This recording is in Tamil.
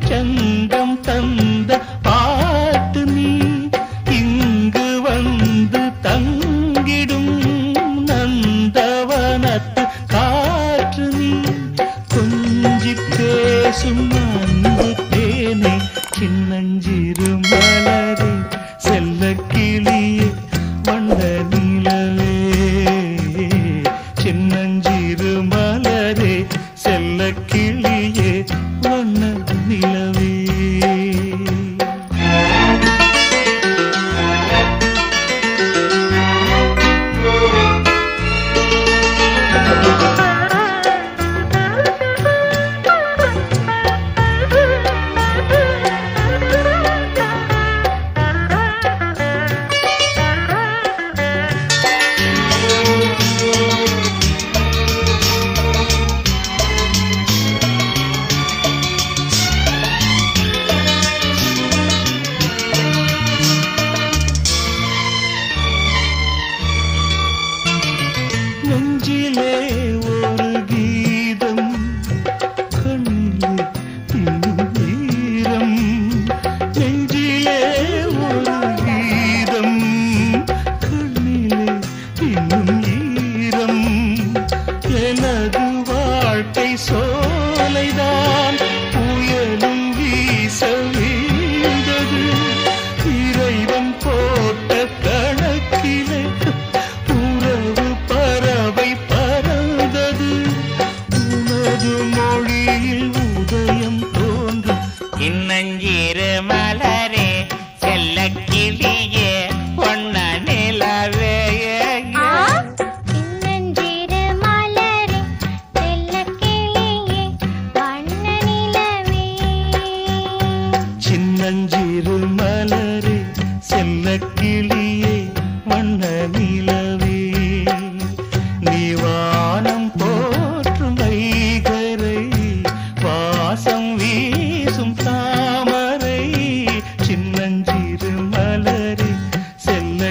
சங்கம் தந்த பாட்டு நீ இங்கு வந்து தங்கிடும் நந்தவனத்து காற்று நீ கொஞ்சி பேசும் அன்பு தேனே சின்னஞ்சிறு மலரே செல்ல கிளியே வண்ண நிலவே சின்னஞ்சிறு மலரே செல்ல கிளியே வண்ண நிலவே நெஞ்சிலே ஒரு கீதம் கண்ணிலே ஈரம் நெஞ்சிலே ஒரு கீதம் கண்ணிலே ஈரம் எனது வாழ்க்கை சோலைதான் புயலும் வீச வீழ்ந்தது இறைவன் போட்ட கணக்கிலே உறவு பறவை பறந்தது உனது மொழியில் உதயம் தோன்றும் இன்னஞ்சிறு மலரே செல்ல கிளியே பொன்ன நிலவே சின்னஞ்சிறு மலரே செல்ல கிளியே வண்ண நிலவே சின்னஞ்சிறு மலரே செல்ல கிளியே வண்ண நிலவே நீ வானம் போற்றும் வைகரை வாசம் வீசும் தாமரை சின்னஞ்சிறு மலரே செல்ல